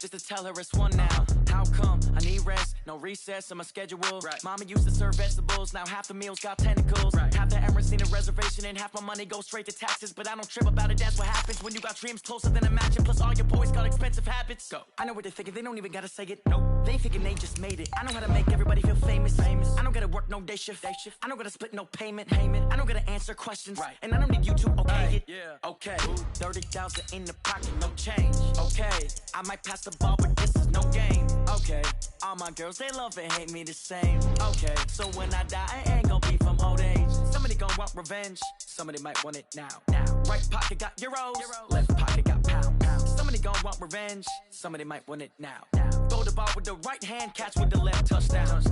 Just to tell her it's one now. How come? I need rest, no recess on my schedule. Right. Mama used to serve vegetables, now half the meals got tentacles. Right. Half the Emirates need a reservation and half my money goes straight to taxes. But I don't trip about it, that's what happens when you got dreams closer than imagine. Plus all your boys got expensive habits. Go. I know what they're thinking, they don't even gotta say it. Nope. They thinking they just made it. I know how to make everybody feel famous. I don't gotta work no day shift. I don't gotta split no payment. I don't gotta answer questions. Right. And I don't need you to okay it. Yeah. Okay. 30,000 in the pocket, no change. Okay. I might pass the ball, but this is no game. Okay. All my girls, they love and hate me the same. Okay. So when I die, I ain't gonna be from old age. Somebody gon' want revenge. Somebody might want it now. Right pocket got euros. Left pocket got pound. Somebody gon' want revenge. Somebody might want it now. Throw the ball with the right hand, catch with the left, touchdown.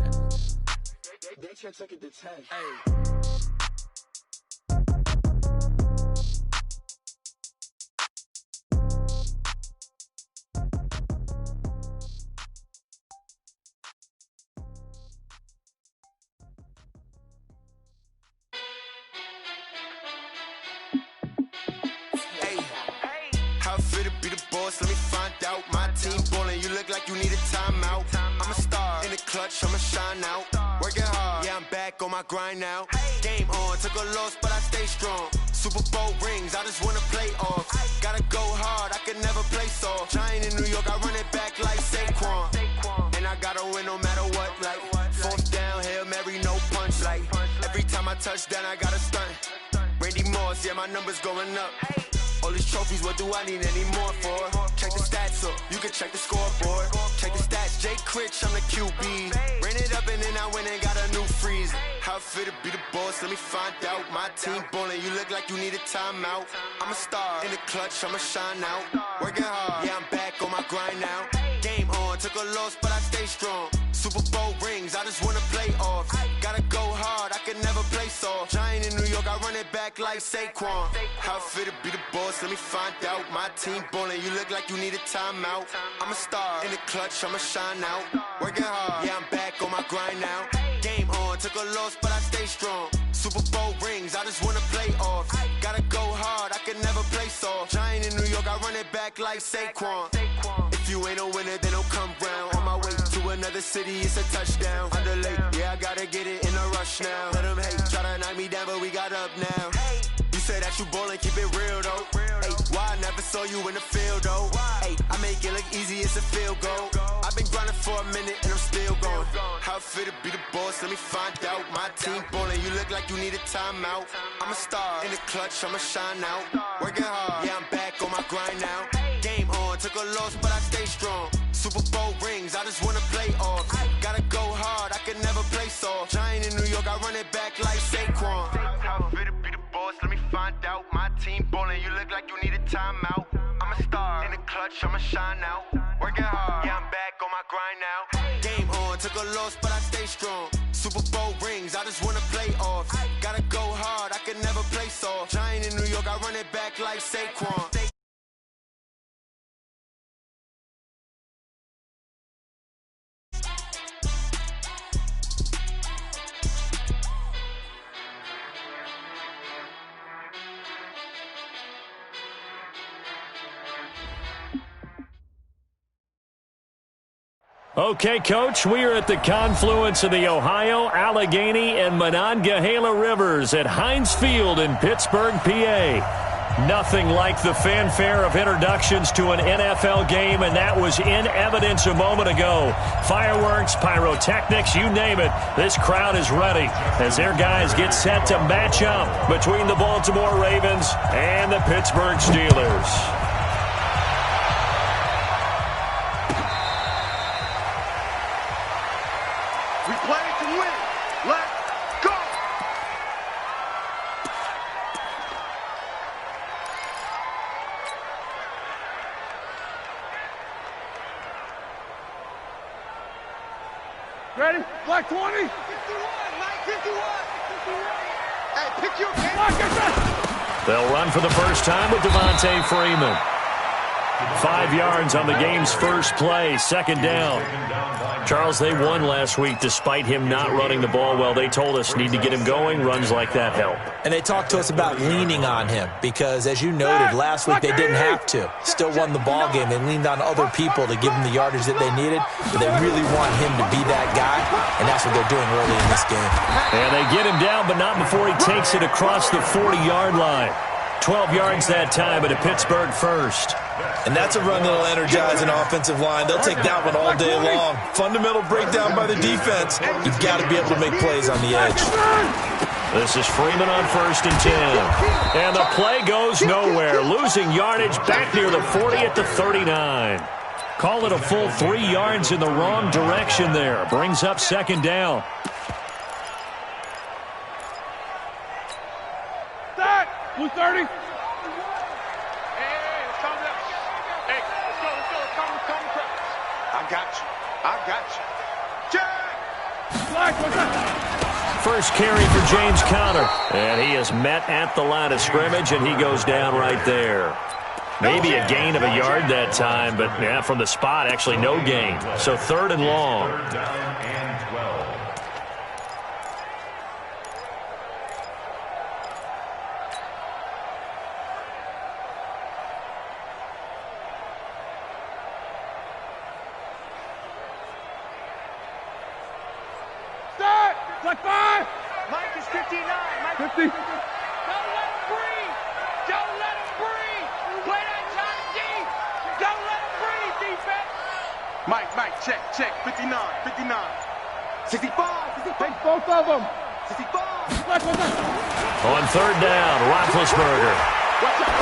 They check it to 10. Hey. How fit to be the boss? Let me find out. My team ballin', you look like you need a timeout. I'm a star in the clutch, I'ma shine out. Working hard, yeah, I'm back on my grind now. Game on, took a loss, but I stay strong. Super Bowl rings, I just wanna play off. Gotta go hard, I can never play soft. Giant in New York, I run it back like Saquon. And I gotta win no matter what, like fourth down, Hail Mary, no punch. Like every time I touch down, I gotta stunt. Randy Moss, yeah, my numbers going up. All these trophies, what do I need any more for? Check the stats up, you can check the scoreboard. Check the stats, Jay Critch, I'm the QB. Ran it up and then I went and got a new freeze. How fit to be the boss, let me find out. My team ballin', you look like you need a timeout. I'm a star in the clutch, I'ma shine out. Working hard, yeah, I'm back on my grind now. Game on, took a loss, but I stay strong. Super Bowl rings, I just wanna play off. Gotta go hard, I can never play soft. Giant in New York, I run it back like Saquon. How fit to be the boss, let me find out. My team ballin', you look like you need a timeout. I'm a star in the clutch, I'ma shine out. Working hard, yeah, I'm back on my grind now. Game on, took a loss, but I stay strong. Super Bowl rings, I just wanna play off. Gotta go hard, I can never play soft. Giant in New York, I run it back like Saquon. If you ain't a winner, then don't come round. On my way to another city, it's a touchdown. Underlay, yeah, I gotta get it in a rush now. Let them hate, try to knock me down, but we got up now. You say that you ballin', keep it real though. Hey, why I never saw you in the field though? Hey, I make it look easy, it's a field goal. I've been grinding for a minute and I'm still going. How fit to be the boss, let me find out. My team ballin', you look like you need a timeout. I'm a star in the clutch, I'ma shine out. Working hard, yeah, I'm back on my grind now. Game on, took a loss, but I stay strong. Super Bowl rings, I just wanna play off. Gotta go hard, I can never play soft. Giant in New York, I run it back like Saquon. How fit to be the boss, let me find out. My team ballin', you look like you need a timeout. I'm a star in the clutch, I'ma shine out. Working hard, yeah, I'm back on my grind now. Game on, took a loss, but I stay strong. Super Bowl rings, I just wanna play off. Gotta go hard, I can never play soft. Giant in New York, I run it back like Saquon. Okay, Coach, we are at the confluence of the Ohio, Allegheny, and Monongahela Rivers at Heinz Field in Pittsburgh, PA. Nothing like the fanfare of introductions to an NFL game, and that was in evidence a moment ago. Fireworks, pyrotechnics, you name it. This crowd is ready as their guys get set to match up between the Baltimore Ravens and the Pittsburgh Steelers. Ready? Black 20. 51, Mike, 51. Hey, pick your game. They'll run for the first time with Devontae Freeman. 5 yards on the game's first play, second down. Charles, they won last week despite him not running the ball well. They told us need to get him going. Runs like that help. And they talked to us about leaning on him because, as you noted, last week they didn't have to. Still won the ball game. They leaned on other people to give them the yardage that they needed, but they really want him to be that guy, and that's what they're doing early in this game. And they get him down, but not before he takes it across the 40-yard line. 12 yards that time, but a Pittsburgh first. And that's a run that'll energize an offensive line. They'll take that one all day long. Fundamental breakdown by the defense. You've got to be able to make plays on the edge. This is Freeman on 1st and 10. And the play goes nowhere. Losing yardage back near the 40 at the 39. Call it a full 3 yards in the wrong direction there. Brings up second down. Start! Blue 30. First carry for James Conner. And he is met at the line of scrimmage, and he goes down right there. Maybe a gain of a yard that time, but yeah, from the spot, actually no gain. So 3rd and long. Like 5. Mike is 59. Mike 50. Don't let him breathe. Don't let him breathe. Play that Johnny D. Don't let him breathe, defense. Mike, check. 59. 65. Take both of them. 65. On 3rd down, Roethlisberger. Watch out.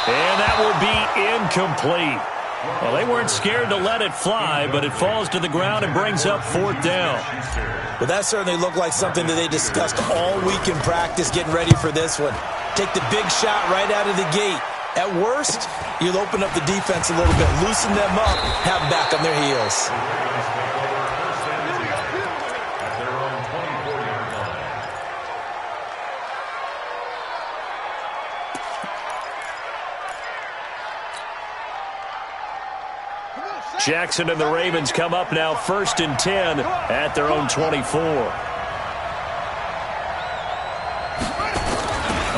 And that will be incomplete. Well, they weren't scared to let it fly, but it falls to the ground and brings up 4th down. Well, that certainly looked like something that they discussed all week in practice getting ready for this one. Take the big shot right out of the gate. At worst, you'll open up the defense a little bit, loosen them up, have them back on their heels. Jackson and the Ravens come up now 1st and 10 at their own 24.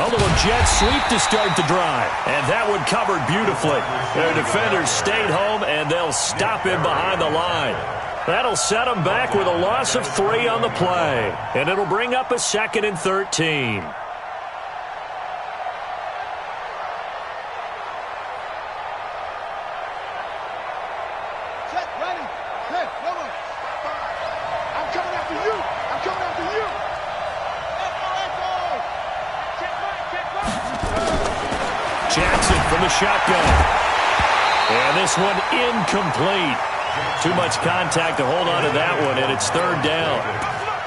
A little jet sweep to start the drive. And that one covered beautifully. Their defenders stayed home, and they'll stop him behind the line. That'll set them back with a loss of 3 on the play. And it'll bring up a 2nd and 13. Jackson from the shotgun. And this one incomplete. Too much contact to hold on to that one, and it's 3rd down.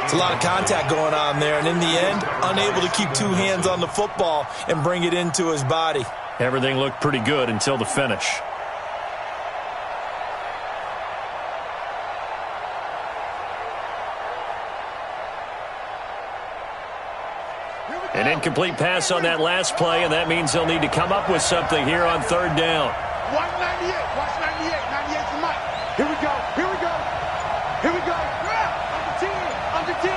It's a lot of contact going on there, and in the end, unable to keep 2 hands on the football and bring it into his body. Everything looked pretty good until the finish. An incomplete pass on that last play, and that means they'll need to come up with something here on 3rd down. Watch 98. Watch 98. 98 for Mike. Here we go. Under 10.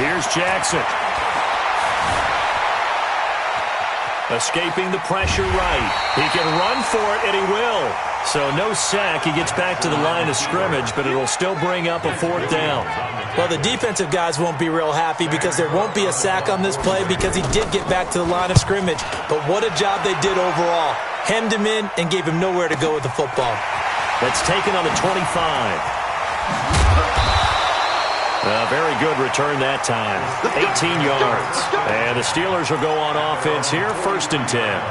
Here's Jackson. Escaping the pressure right. He can run for it, and he will. So no sack. He gets back to the line of scrimmage, but it'll still bring up a 4th down. Well, the defensive guys won't be real happy because there won't be a sack on this play because he did get back to the line of scrimmage. But what a job they did overall. Hemmed him in and gave him nowhere to go with the football. That's taken on the 25. A very good return that time. 18 yards. And the Steelers will go on offense here, 1st and 10.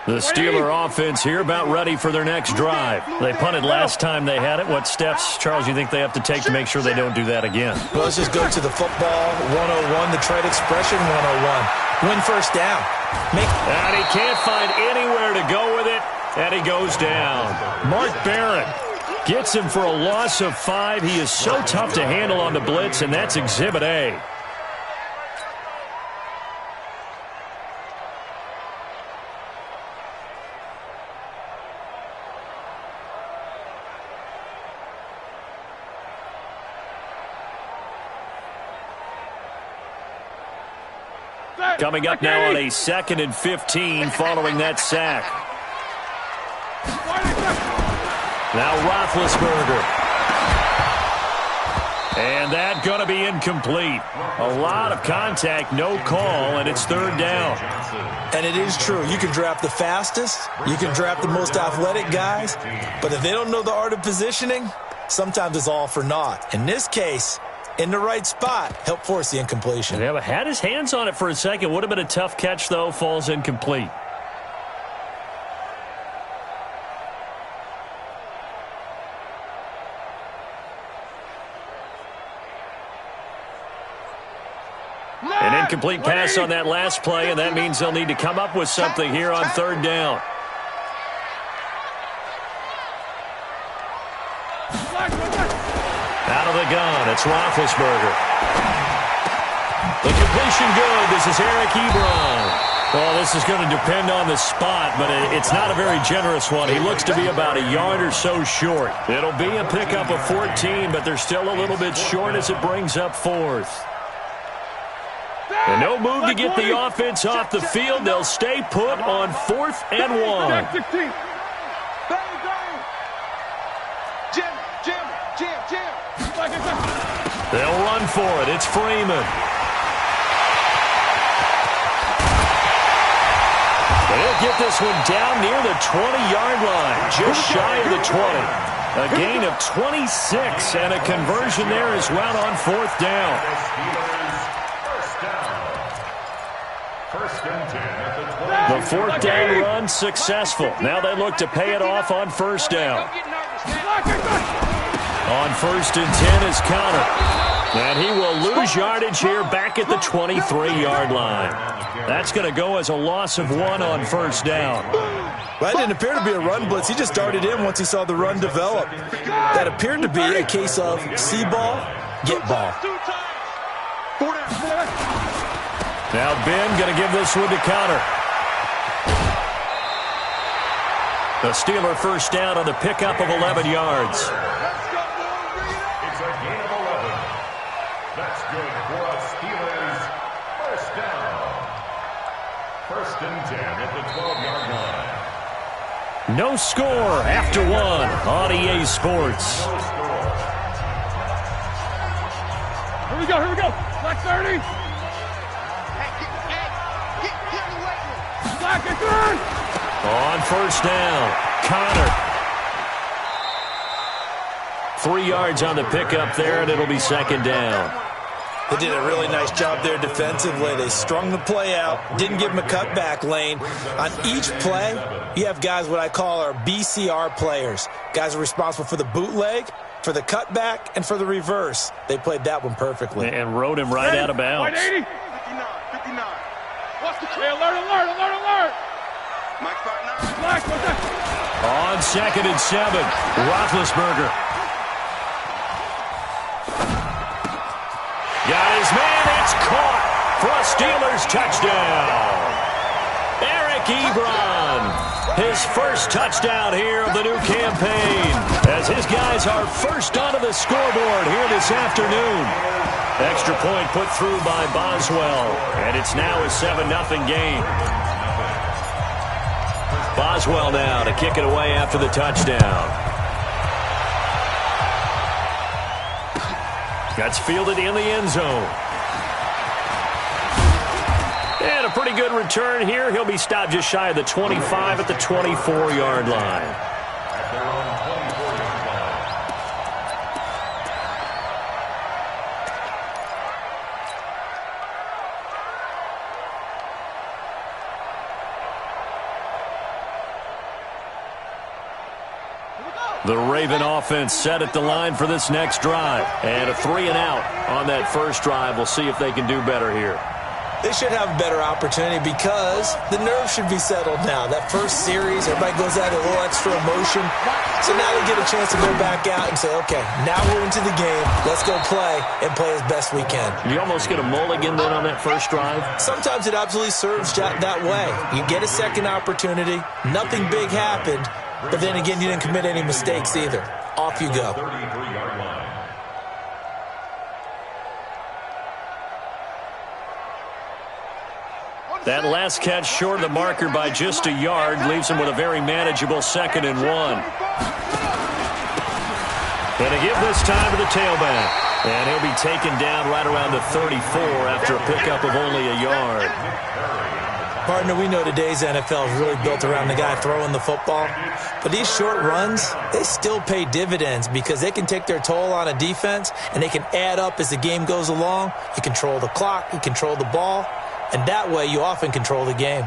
The Steeler offense here about ready for their next drive. They punted last time they had it. What steps, Charles, you think they have to take to make sure they don't do that again? Well, let's just go to the football 101, the trade expression 101. Win first down. And he can't find anywhere to go with it, and he goes down. Mark Barron gets him for a loss of 5. He is so tough to handle on the blitz, and that's Exhibit A. Coming up now on a 2nd and 15 following that sack. Now Roethlisberger. And that going to be incomplete. A lot of contact, no call, and it's 3rd down. And it is true. You can draft the fastest. You can draft the most athletic guys. But if they don't know the art of positioning, sometimes it's all for naught. In this case, in the right spot, help force the incompletion. Yeah, but had his hands on it for a second. Would have been a tough catch, though. Falls incomplete. An incomplete pass on that last play, and that means they'll need to come up with something here on 3rd down. Out of the gun, it's Roethlisberger. The completion good. This is Eric Ebron. Well, this is going to depend on the spot, but it's not a very generous one. He looks to be about a yard or so short. It'll be a pickup of 14, but they're still a little bit short as it brings up 4th. And no move to get the offense off the field. They'll stay put on 4th and 1. They'll run for it. It's Freeman. They'll get this one down near the 20-yard line, just shy of the 20. A gain of 26 and a conversion there as well on 4th down. The 4th down run successful. Now they look to pay it off on 1st down. On 1st and 10 is Connor. And he will lose yardage here back at the 23-yard line. That's going to go as a loss of 1 on 1st down. Well, that didn't appear to be a run blitz. He just darted in once he saw the run develop. That appeared to be a case of see ball, get ball. Now Ben going to give this one to Connor. The Steeler 1st down on the pickup of 11 yards. It's a gain of 11. That's good for a Steelers 1st down. 1st and 10 at the 12-yard line. No score after 1 on EA Sports. Here we go, here we go. Black 30. Black at 3. On 1st down, Connor. 3 yards on the pickup there, and it'll be 2nd down. They did a really nice job there defensively. They strung the play out, didn't give him a cutback lane. On each play, you have guys what I call our BCR players. Guys are responsible for the bootleg, for the cutback, and for the reverse. They played that one perfectly. And rode him right out of bounds. 59. What's the play? Alert. On 2nd and 7, Roethlisberger. Got his man, it's caught for a Steelers touchdown. Eric Ebron, his first touchdown here of the new campaign, as his guys are first onto the scoreboard here this afternoon. Extra point put through by Boswell, and it's now a 7-0 game. Boswell now to kick it away after the touchdown. That's fielded in the end zone. And a pretty good return here. He'll be stopped just shy of the 25 at the 24-yard line. The Raven offense set at the line for this next drive. And a 3-and-out on that first drive. We'll see if they can do better here. They should have a better opportunity because the nerves should be settled now. That first series, everybody goes out a little extra emotion. So now they get a chance to go back out and say, okay, now we're into the game. Let's go play and play as best we can. You almost get a mulligan then on that first drive? Sometimes it absolutely serves that way. You get a second opportunity. Nothing big happened. But then again, you didn't commit any mistakes either. Off you go. 33-yard line. That last catch short of the marker by just a yard leaves him with a very manageable 2nd and 1. And a give this time to the tailback. And he'll be taken down right around the 34 after a pickup of only a yard. Partner, we know today's NFL is really built around the guy throwing the football. But these short runs, they still pay dividends because they can take their toll on a defense and they can add up as the game goes along. You control the clock, you control the ball, and that way you often control the game.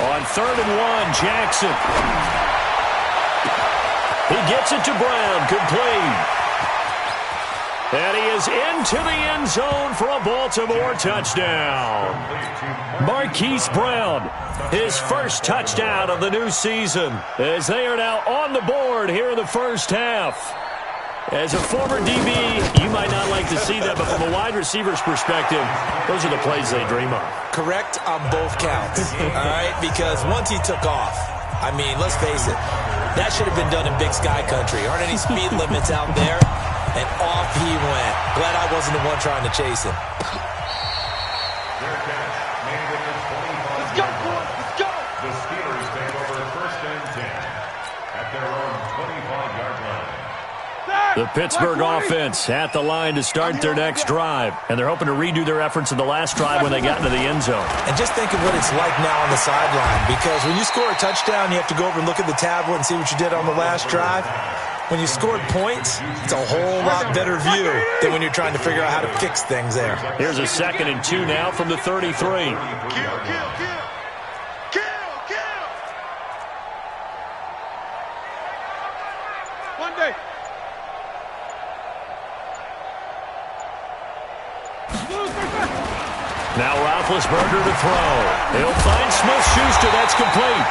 On 3rd and 1, Jackson. He gets it to Brown, complete. And he is into the end zone for a Baltimore touchdown. Marquise Brown, his first touchdown of the new season, as they are now on the board here in the first half. As a former DB, you might not like to see that, but from a wide receiver's perspective, those are the plays they dream of. Correct on both counts, all right? Because once he took off, I mean, let's face it, that should have been done in Big Sky Country. Aren't any speed limits out there? And off he went. Glad I wasn't the one trying to chase him. Their catch made at the 25. Let's go, boys. Let's go. The Steelers take over 1st and 10 at their own 25-yard line. The Pittsburgh offense at the line to start their next drive. And they're hoping to redo their efforts in the last drive when they got into the end zone. And just think of what it's like now on the sideline. Because when you score a touchdown, you have to go over and look at the tablet and see what you did on the last drive. When you scored points, it's a whole lot better view than when you're trying to figure out how to fix things there. Here's a 2nd and 2 now from the 33. Kill. One day. Now Roethlisberger to throw. He'll find Smith-Schuster. That's complete.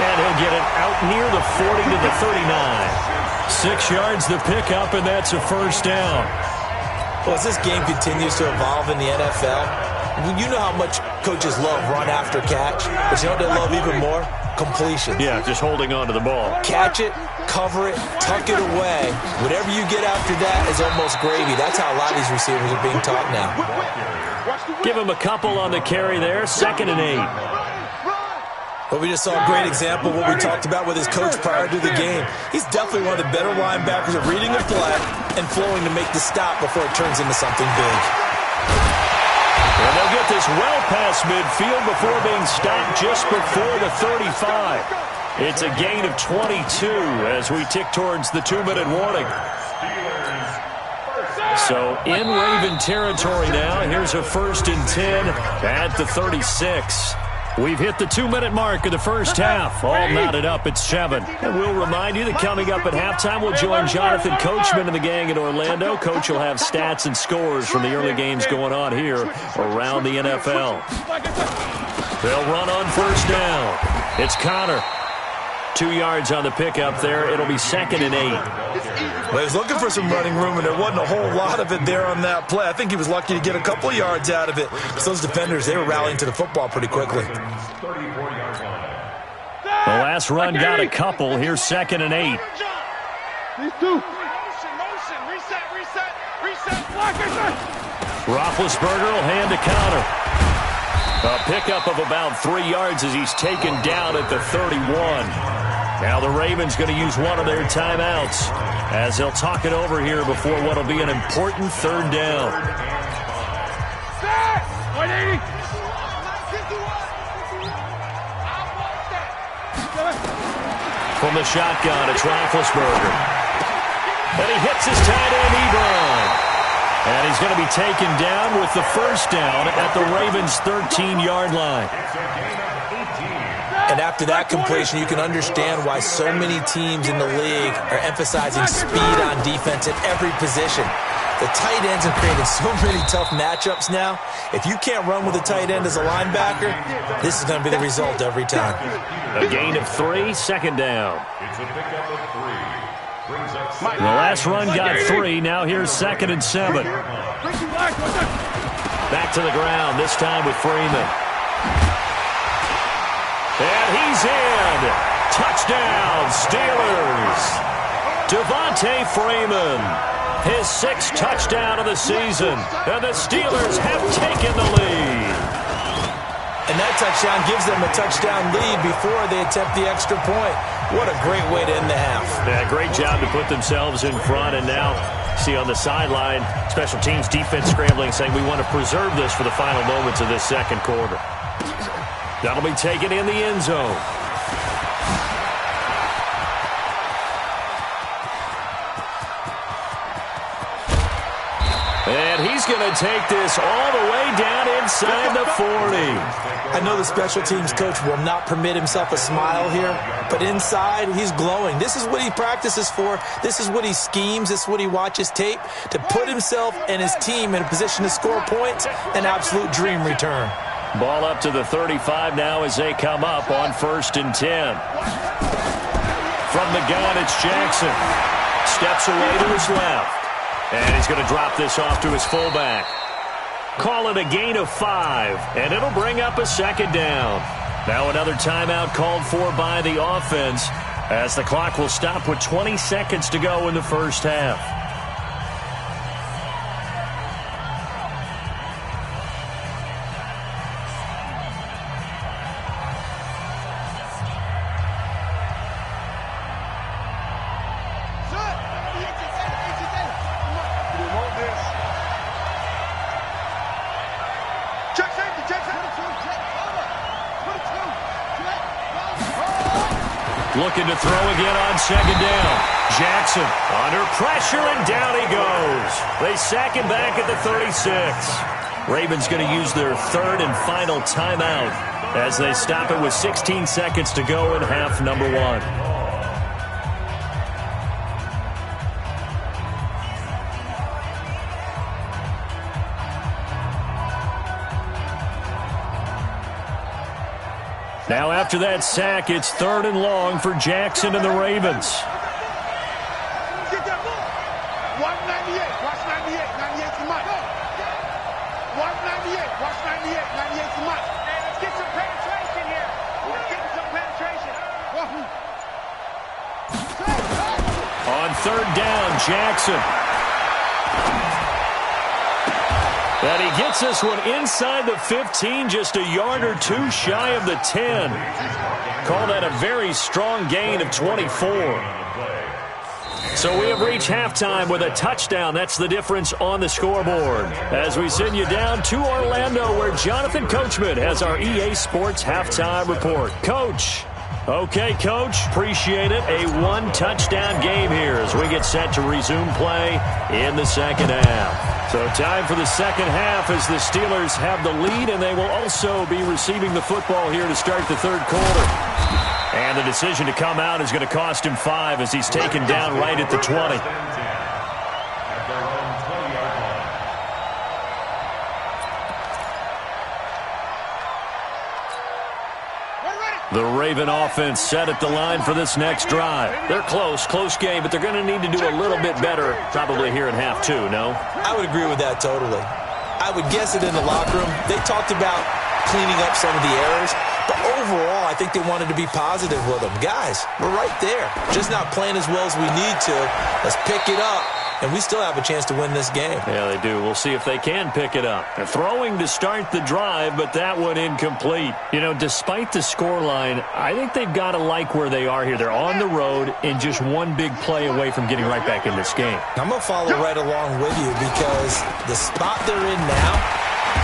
And he'll get it out near the 40 to the 39. 6 yards the pickup, and that's a first down. Well, as this game continues to evolve in the NFL, you know how much coaches love run after catch, but you know what they love even more? Completion. Yeah, just holding on to the ball. Catch it, cover it, tuck it away. Whatever you get after that is almost gravy. That's how a lot of these receivers are being taught now. Give him a couple on the carry there. 2nd and 8. But we just saw a great example of what we talked about with his coach prior to the game. He's definitely one of the better linebackers at reading a play and flowing to make the stop before it turns into something big. And they'll get this well past midfield before being stopped just before the 35. It's a gain of 22 as we tick towards the 2-minute warning. So in Raven territory now. Here's a 1st and 10 at the 36. We've hit the 2-minute mark of the first half. All knotted up at 7. And we'll remind you that coming up at halftime, we'll join Jonathan Coachman and the gang in Orlando. Coach will have stats and scores from the early games going on here around the NFL. They'll run on 1st down. It's Connor. 2 yards on the pickup there. It'll be 2nd and 8. Well, he was looking for some running room, and there wasn't a whole lot of it there on that play. I think he was lucky to get a couple of yards out of it. Because those defenders, they were rallying to the football pretty quickly. The last run got a couple. Here's 2nd and 8. These two. Motion. Reset. Roethlisberger will hand to Connor. A pickup of about 3 yards as he's taken down at the 31. Now the Ravens going to use one of their timeouts as they'll talk it over here before what will be an important 3rd down. Set! 180. From the shotgun, it's Roethlisberger. And he hits his tight end, Ebron. And he's going to be taken down with the first down at the Ravens' 13-yard line. And after that completion, you can understand why so many teams in the league are emphasizing speed on defense at every position. The tight ends have created so many tough matchups now. If you can't run with a tight end as a linebacker, this is going to be the result every time. A gain of 3, second down. It's a pickup of 3. The last run got 3. Now here's 2nd and 7. Back to the ground, this time with Freeman. And he's in. Touchdown, Steelers. Devontae Freeman. His 6th touchdown of the season. And the Steelers have taken the lead. And that touchdown gives them a touchdown lead before they attempt the extra point. What a great way to end the half. Yeah, great job to put themselves in front. And now, see on the sideline, special teams defense scrambling, saying we want to preserve this for the final moments of this second quarter. That'll be taken in the end zone. And he's going to take this all the way down inside the 40. I know the special teams coach will not permit himself a smile here, but inside, he's glowing. This is what he practices for. This is what he schemes. This is what he watches tape to put himself and his team in a position to score points. An absolute dream return. Ball up to the 35 now as they come up on 1st and 10. From the gun, it's Jackson. Steps away to his left. And he's going to drop this off to his fullback. Call it a gain of 5, and it'll bring up a 2nd down. Now another timeout called for by the offense as the clock will stop with 20 seconds to go in the first half. Looking to throw again on 2nd down. Jackson under pressure, and down he goes. They sack him back at the 36. Ravens going to use their 3rd and final timeout as they stop it with 16 seconds to go in half number 1. Now after that sack, it's 3rd and long for Jackson and the Ravens. Get that ball. Watch 98. Watch 98. 98 to Mike. Watch 98. Watch 98. 98 to Mike. Hey, let's get some penetration here. Let's get some penetration. On 3rd down, Jackson. And he gets this one inside the 15, just a yard or 2 shy of the 10. Call that a very strong gain of 24. So we have reached halftime with a touchdown. That's the difference on the scoreboard. As we send you down to Orlando, where Jonathan Coachman has our EA Sports halftime report. Coach. Okay, Coach, appreciate it. A 1-touchdown game here as we get set to resume play in the second half. So time for the second half as the Steelers have the lead, and they will also be receiving the football here to start the third quarter. And the decision to come out is going to cost him 5 as he's taken down right at the 20. The Raven offense set at the line for this next drive. They're close game, but they're going to need to do a little bit better probably here in half 2, no? I would agree with that totally. I would guess it in the locker room. They talked about cleaning up some of the errors, but overall, I think they wanted to be positive with them. Guys, we're right there. Just not playing as well as we need to. Let's pick it up. And we still have a chance to win this game. Yeah, they do. We'll see if they can pick it up. They're throwing to start the drive, but that one incomplete. You know, despite the scoreline, I think they've got to like where they are here. They're on the road and just one big play away from getting right back in this game. I'm going to follow right along with you because the spot they're in now,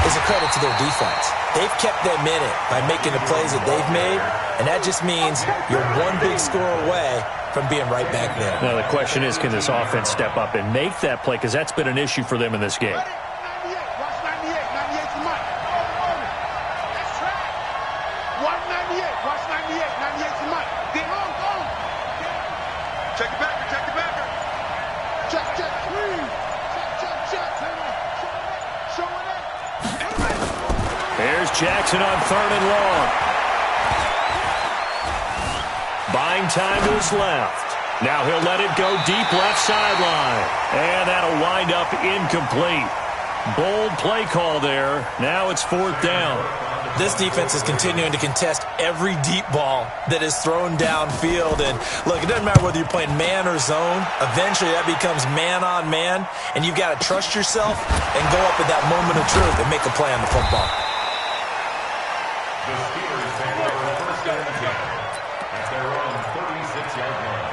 is a credit to their defense. They've kept them in it by making the plays that they've made, and that just means you're one big score away from being right back there. Now, the question is, can this offense step up and make that play? Because that's been an issue for them in this game. Watch 98. 98 to Mike. That's track. Watch 98. Watch 98. 98 to Mike. Get on, go. Check the backer. Check the backer. Check, check. Check, check, check. Show it up. There's Jackson on 3rd and long. Buying time to his left. Now he'll let it go deep left sideline. And that'll wind up incomplete. Bold play call there. Now it's 4th down. This defense is continuing to contest every deep ball that is thrown downfield. And, look, it doesn't matter whether you're playing man or zone. Eventually, that becomes man-on-man, and you've got to trust yourself and go up at that moment of truth and make a play on the football. The Steelers take over 1st and 10 at their own 36-yard line.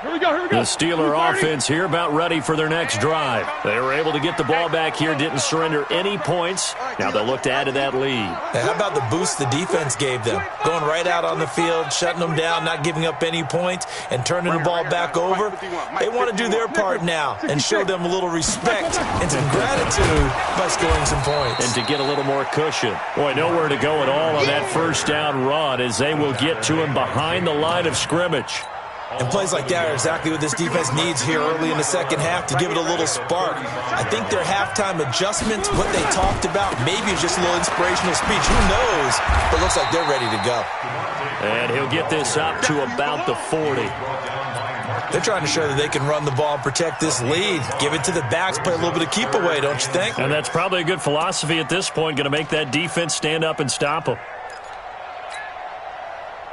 Here we go, here we go. The Steeler offense here about ready for their next drive. They were able to get the ball back here, didn't surrender any points. Now they'll look to add to that lead. Now, how about the boost the defense gave them? Going right out on the field, shutting them down, not giving up any points, and turning the ball back over. They want to do their part now and show them a little respect and some gratitude by scoring some points. And to get a little more cushion. Boy, nowhere to go at all on that 1st down run as they will get to him behind the line of scrimmage. And plays like that are exactly what this defense needs here early in the second half to give it a little spark. I think their halftime adjustments, what they talked about, maybe it's just a little inspirational speech. Who knows? But it looks like they're ready to go. And he'll get this up to about the 40. They're trying to show that they can run the ball and protect this lead. Give it to the backs, play a little bit of keep away, don't you think? And that's probably a good philosophy at this point, going to make that defense stand up and stop them.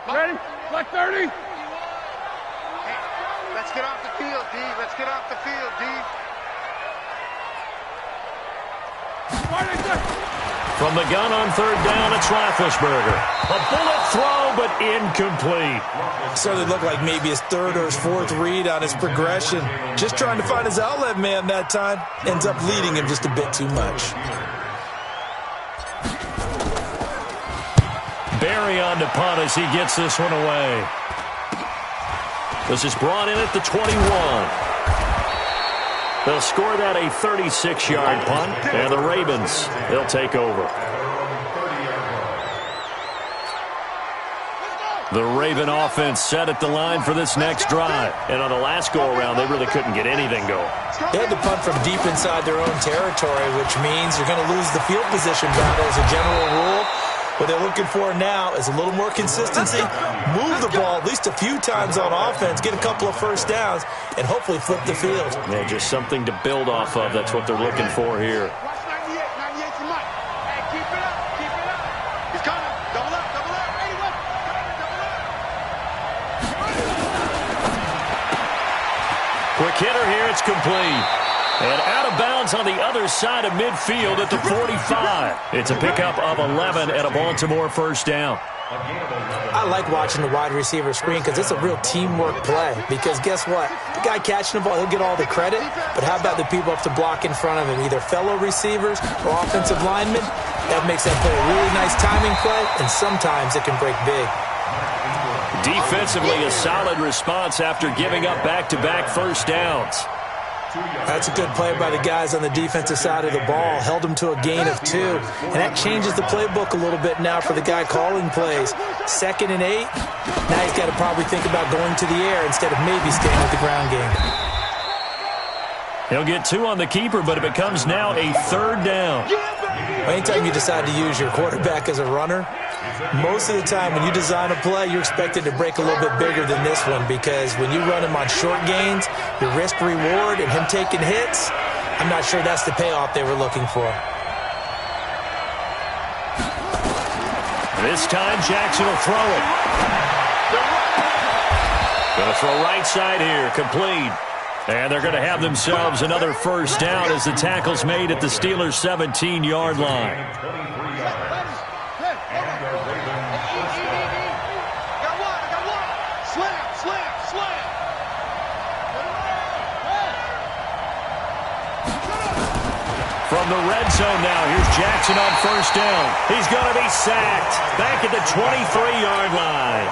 Ready? Black 30. Let's get off the field, D. Let's get off the field, D. From the gun on 3rd down, it's Roethlisberger. A bullet throw, but incomplete. Certainly looked like maybe his 3rd or his 4th read on his progression. Just trying to find his outlet man that time. Ends up leading him just a bit too much. Barry on to punt as he gets this one away. This is brought in at the 21. They'll score that a 36-yard punt, and the Ravens, they'll take over. The Raven offense set at the line for this next drive. And on the last go-around, they really couldn't get anything going. They had to punt from deep inside their own territory, which means you're going to lose the field position battle as a general rule. What they're looking for now is a little more consistency, move the ball at least a few times on offense, get a couple of 1st downs, and hopefully flip the field. Yeah, just something to build off of. That's what they're looking for here. Watch 98. 98 to Mike. Hey, keep it up. Keep it up. He's coming. Double up. Double up. 81. Quick hitter here. It's complete. And out of bounds on the other side of midfield at the 45. It's a pickup of 11 and a Baltimore 1st down. I like watching the wide receiver screen because it's a real teamwork play. Because guess what? The guy catching the ball, he'll get all the credit. But how about the people up to block in front of him? Either fellow receivers or offensive linemen. That makes that play a really nice timing play, and sometimes it can break big. Defensively, a solid response after giving up back-to-back 1st downs. That's a good play by the guys on the defensive side of the ball. Held them to a gain of 2. And that changes the playbook a little bit now for the guy calling plays. 2nd and 8. Now he's got to probably think about going to the air instead of maybe staying with the ground game. He'll get 2 on the keeper, but it becomes now a 3rd down. Anytime you decide to use your quarterback as a runner, most of the time when you design a play, you're expected to break a little bit bigger than this one, because when you run him on short gains, your risk-reward and him taking hits, I'm not sure that's the payoff they were looking for. This time, Jackson will throw it. Going to throw right side here, complete. And they're going to have themselves another 1st down as the tackle's made at the Steelers' 17-yard line. From the red zone now, here's Jackson on first down. He's going to be sacked back at the 23-yard line.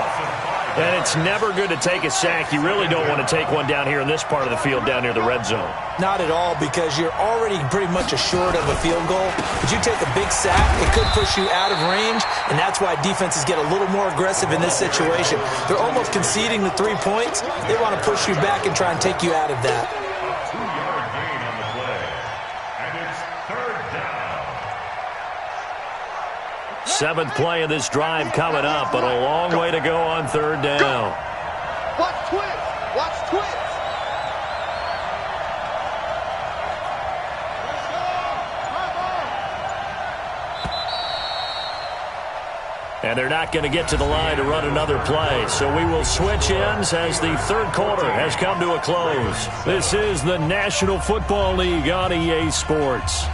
And it's never good to take a sack. You really don't want to take one down here in this part of the field down near the red zone. Not at all, because you're already pretty much assured of a field goal. But you take a big sack, it could push you out of range, and that's why defenses get a little more aggressive in this situation. They're almost conceding the 3 points. They want to push you back and try and take you out of that. 2-yard gain on the play. And it's third down. Seventh play of this drive coming up, but a long way to go on third down. Watch twist. Watch twist. And they're not going to get to the line to run another play. So we will switch ends as the third quarter has come to a close. This is the National Football League on EA Sports.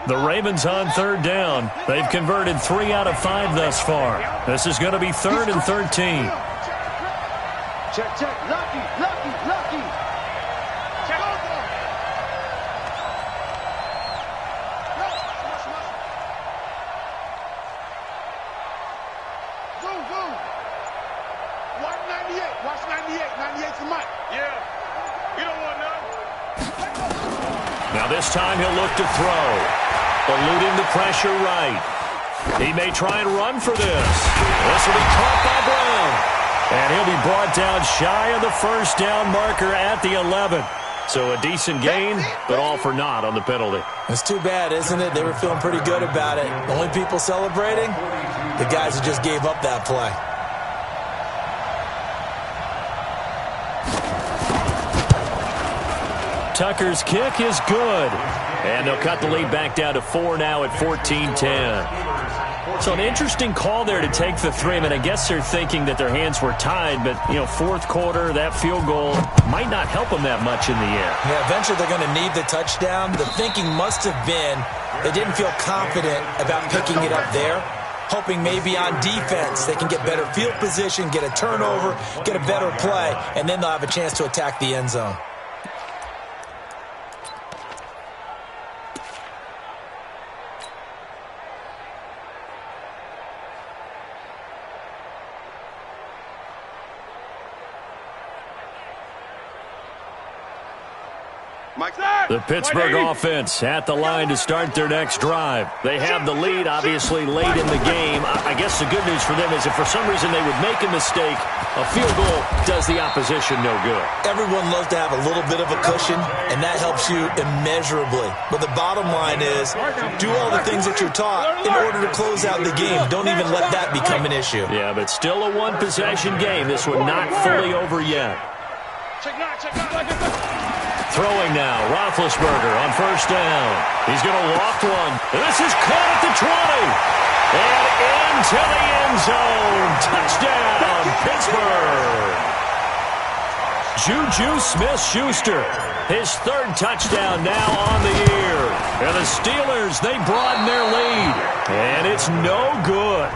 The Ravens on third down. They've converted 3 out of 5 thus far. This is going to be 3rd and 13. Check, check. Lucky, lucky, lucky. Check. Zoom, zoom. Watch 98. Watch 98. 98's the mic. Yeah. You don't want none. Now this time he'll look to throw. Eluding the pressure right. He may try and run for this. This will be caught by Brown. And he'll be brought down shy of the first down marker at the 11. So a decent gain, but all for naught on the penalty. It's too bad, isn't it? They were feeling pretty good about it. The only people celebrating? The guys who just gave up that play. Tucker's kick is good. And they'll cut the lead back down to 4 now at 14-10. So an interesting call there to take the 3. I mean, I guess they're thinking that their hands were tied, but, you know, fourth quarter, that field goal might not help them that much in the air. Yeah, eventually they're going to need the touchdown. The thinking must have been they didn't feel confident about picking it up there, hoping maybe on defense they can get better field position, get a turnover, get a better play, and then they'll have a chance to attack the end zone. The Pittsburgh offense at the line to start their next drive. They have the lead, obviously, late in the game. I guess the good news for them is if for some reason they would make a mistake, a field goal does the opposition no good. Everyone loves to have a little bit of a cushion, and that helps you immeasurably. But the bottom line is, do all the things that you're taught in order to close out the game. Don't even let that become an issue. Yeah, but still a one-possession game. This one not fully over yet. Throwing now, Roethlisberger on first down. He's going to walk one. This is caught at the 20. And into the end zone. Touchdown, Pittsburgh. Juju Smith-Schuster, his 3rd touchdown now on the year. And the Steelers, they broaden their lead. And it's no good.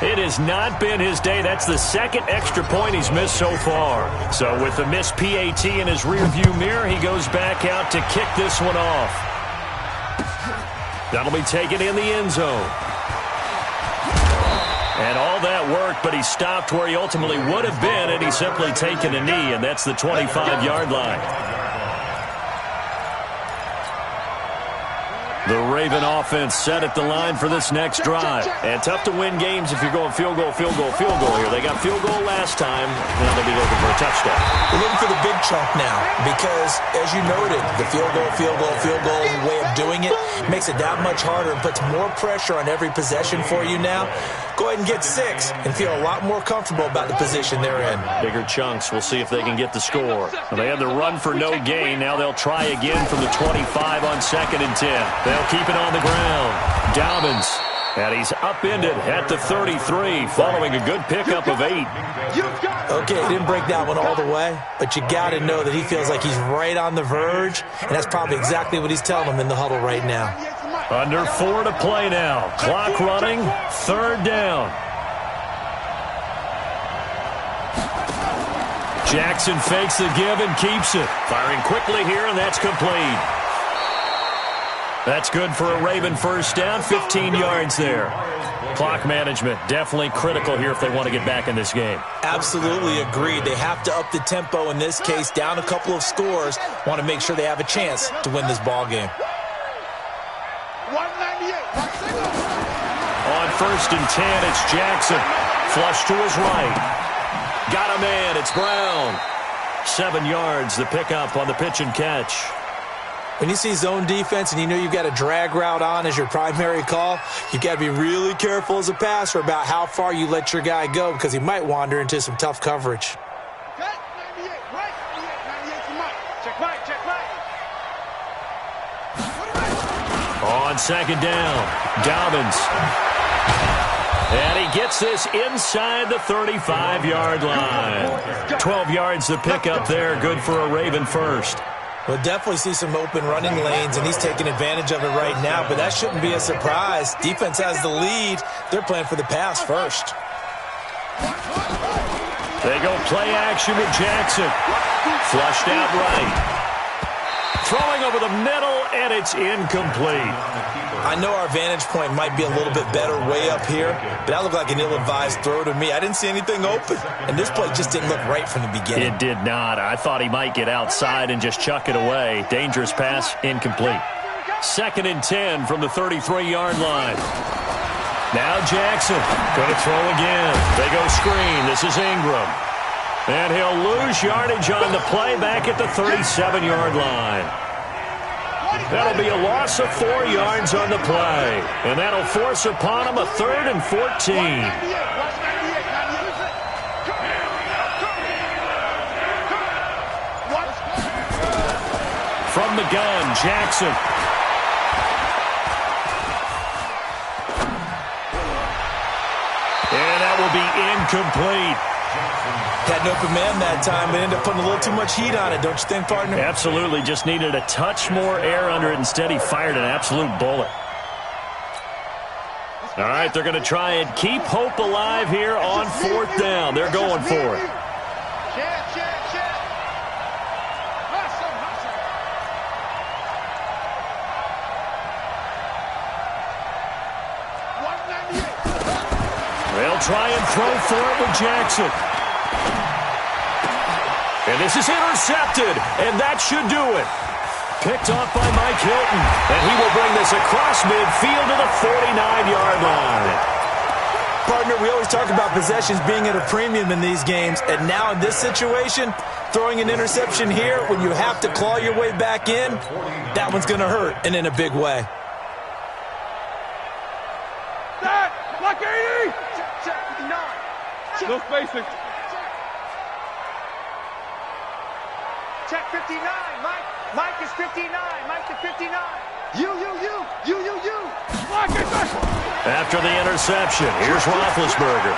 It has not been his day. That's the 2nd extra point he's missed so far. So with the missed PAT in his rearview mirror, he goes back out to kick this one off. That'll be taken in the end zone. And all that worked, but he stopped where he ultimately would have been, and he's simply taken a knee, and that's the 25-yard line. The Raven offense set at the line for this next drive. And tough to win games if you're going field goal, field goal, field goal here. They got field goal last time. Now they'll be looking for a touchdown. They're looking for the big chunk now because, as you noted, the field goal way of doing it makes it that much harder and puts more pressure on every possession for you now. Go ahead and get 6 and feel a lot more comfortable about the position they're in. Bigger chunks. We'll see if they can get the score. Well, they had the run for no gain. Now they'll try again from the 25 on 2nd and 10. They'll keep it on the ground. Dobbins. And he's upended at the 33 following a good pickup of 8. Okay, he didn't break that one all the way, but you got to know that he feels like he's right on the verge, and that's probably exactly what he's telling them in the huddle right now. Under 4 to play now. Clock running. 3rd down. Jackson fakes the give and keeps it. Firing quickly here, and that's complete. That's good for a Raven first down, 15 yards there. Clock management, definitely critical here if they want to get back in this game. Absolutely agreed. They have to up the tempo in this case, down a couple of scores. Want to make sure they have a chance to win this ball game. 198. On 1st and 10, it's Jackson. Flush to his right. Got a man, it's Brown. 7 yards, the pickup on the pitch and catch. When you see zone defense and you know you've got a drag route on as your primary call, you've got to be really careful as a passer about how far you let your guy go because he might wander into some tough coverage. Okay, 98, right? 98 to Mike. Check Mike, check Mike. On 2nd down, Dobbins. And he gets this inside the 35-yard line. 12 yards the pickup there, good for a Raven first. We'll definitely see some open running lanes, and he's taking advantage of it right now, but that shouldn't be a surprise. Defense has the lead. They're playing for the pass first. They go play action with Jackson. Flushed out right. Throwing over the middle, and it's incomplete. I know our vantage point might be a little bit better way up here, but that looked like an ill-advised throw to me. I didn't see anything open, and this play just didn't look right from the beginning. It did not. I thought he might get outside and just chuck it away. Dangerous pass, incomplete. 2nd and 10 from the 33-yard line. Now Jackson going to throw again. They go screen. This is Ingram. And he'll lose yardage on the play back at the 37-yard line. That'll be a loss of 4 yards on the play. And that'll force upon him a 3rd and 14. From the gun, Jackson. And that will be incomplete. Had an open man that time, but ended up putting a little too much heat on it, don't you think, partner? Absolutely. Just needed a touch more air under it. Instead, he fired an absolute bullet. All right, they're going to try and keep hope alive here on 4th down. They're going for it. They'll try and throw for it with Jackson. And this is intercepted, and that should do it. Picked off by Mike Hilton, and he will bring this across midfield to the 49-yard line. Partner, we always talk about possessions being at a premium in these games, and now in this situation, throwing an interception here when you have to claw your way back in, that one's going to hurt, and in a big way. That, like 80! Check 59. No spacing. Check 59. Mike is 59. Mike is 59. You. After the interception, here's Roethlisberger.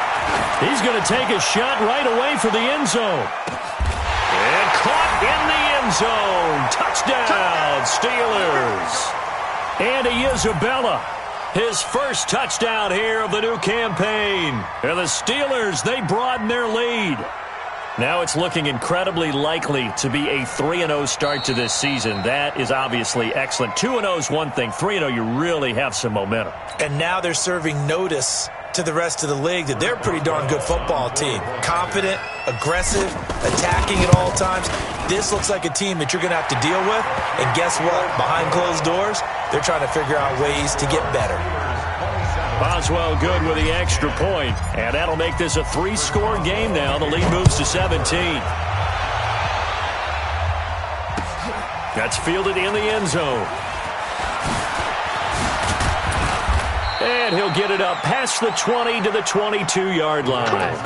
He's going to take a shot right away for the end zone. And caught in the end zone. Touchdown, Steelers. Andy Isabella, his first touchdown here of the new campaign. And the Steelers, they broaden their lead. Now it's looking incredibly likely to be a 3-0 start to this season. That is obviously excellent. 2-0 is one thing. 3-0, you really have some momentum. And now they're serving notice to the rest of the league that they're a pretty darn good football team. Confident, aggressive, attacking at all times. This looks like a team that you're going to have to deal with. And guess what? Behind closed doors, they're trying to figure out ways to get better. Boswell good with the extra point, and that'll make this a 3-score game now. The lead moves to 17. That's fielded in the end zone. And he'll get it up past the 20 to the 22-yard line. At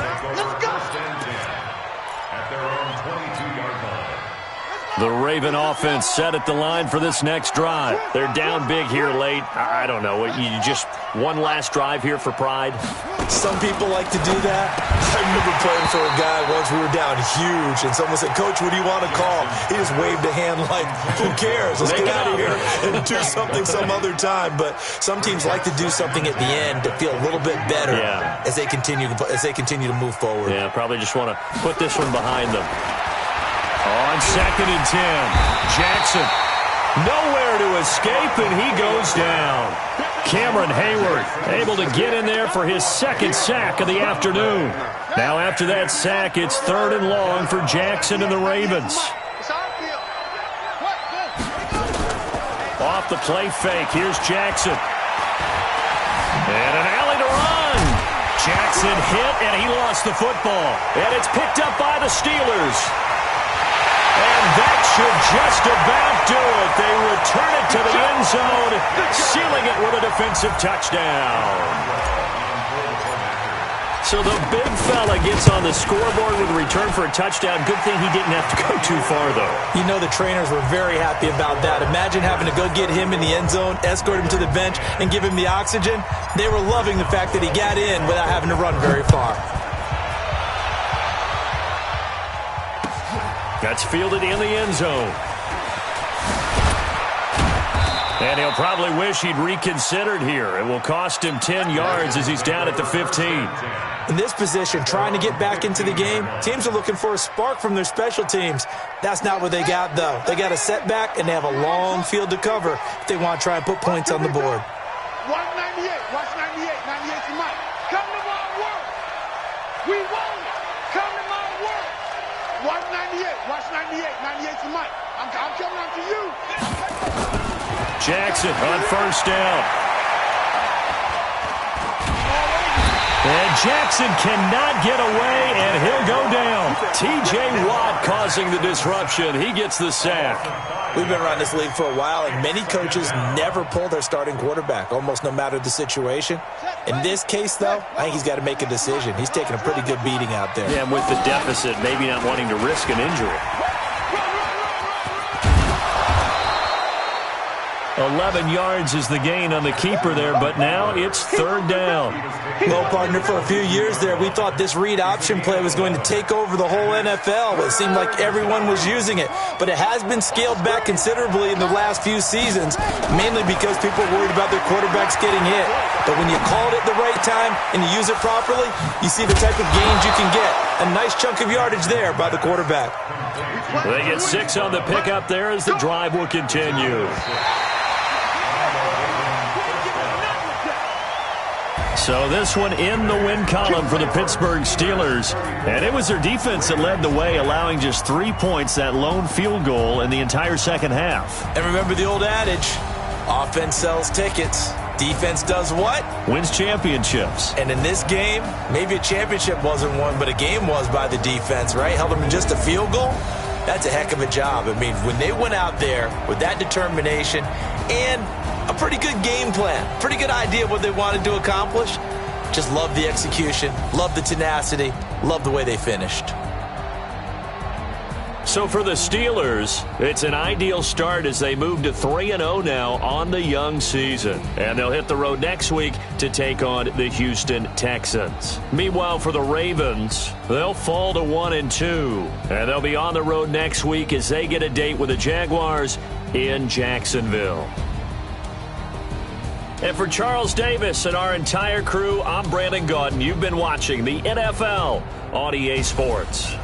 their own 22-yard line. The Raven offense set at the line for this next drive. They're down big here late. I don't know. You just one last drive here for pride? Some people like to do that. I remember playing for a guy once. We were down huge, and someone said, "Coach, what do you want to call?" He just waved a hand like, "Who cares? Let's get out of here and do something some other time." But some teams like to do something at the end to feel a little bit better as they continue to move forward. Yeah, probably just want to put this one behind them. On 2nd and 10, Jackson nowhere to escape, and he goes down. Cameron Hayward able to get in there for his second sack of the afternoon. Now after that sack, it's 3rd and long for Jackson and the Ravens. Off the play fake, here's Jackson. And an alley to run. Jackson hit, and he lost the football. And it's picked up by the Steelers. And that should just about do it. They return it to the end zone, sealing it with a defensive touchdown. So the big fella gets on the scoreboard with a return for a touchdown. Good thing he didn't have to go too far, though. You know the trainers were very happy about that. Imagine having to go get him in the end zone, escort him to the bench, and give him the oxygen. They were loving the fact that he got in without having to run very far. That's fielded in the end zone. And he'll probably wish he'd reconsidered here. It will cost him 10 yards as he's down at the 15. In this position, trying to get back into the game, teams are looking for a spark from their special teams. That's not what they got, though. They got a setback, and they have a long field to cover if they want to try and put points on the board. 198. Watch 98. 98's the mic. Come to my work. We want it. Come to my work. Watch 98. Watch 98. 98's the mic. I'm coming up to you. Jackson on 1st down. And Jackson cannot get away, and he'll go down. T.J. Watt causing the disruption. He gets the sack. We've been around this league for a while, and many coaches never pull their starting quarterback, almost no matter the situation. In this case, though, I think he's got to make a decision. He's taking a pretty good beating out there. Yeah, and with the deficit, maybe not wanting to risk an injury. 11 yards is the gain on the keeper there, but now it's 3rd down. Well, partner, for a few years there, we thought this read option play was going to take over the whole NFL. It seemed like everyone was using it, but it has been scaled back considerably in the last few seasons, mainly because people are worried about their quarterbacks getting hit. But when you call it at the right time and you use it properly, you see the type of gains you can get. A nice chunk of yardage there by the quarterback. They get 6 on the pickup there as the drive will continue. So this one in the win column for the Pittsburgh Steelers. And it was their defense that led the way, allowing just 3 points, that lone field goal in the entire second half. And remember the old adage, offense sells tickets. Defense does what? Wins championships. And in this game, maybe a championship wasn't won, but a game was by the defense, right? Held them to just a field goal. That's a heck of a job. I mean, when they went out there with that determination and a pretty good game plan, pretty good idea of what they wanted to accomplish, just love the execution, love the tenacity, love the way they finished. So for the Steelers, it's an ideal start as they move to 3-0 now on the young season. And they'll hit the road next week to take on the Houston Texans. Meanwhile, for the Ravens, they'll fall to 1-2. And they'll be on the road next week as they get a date with the Jaguars in Jacksonville. And for Charles Davis and our entire crew, I'm Brandon Gaudin. You've been watching the NFL on EA Sports.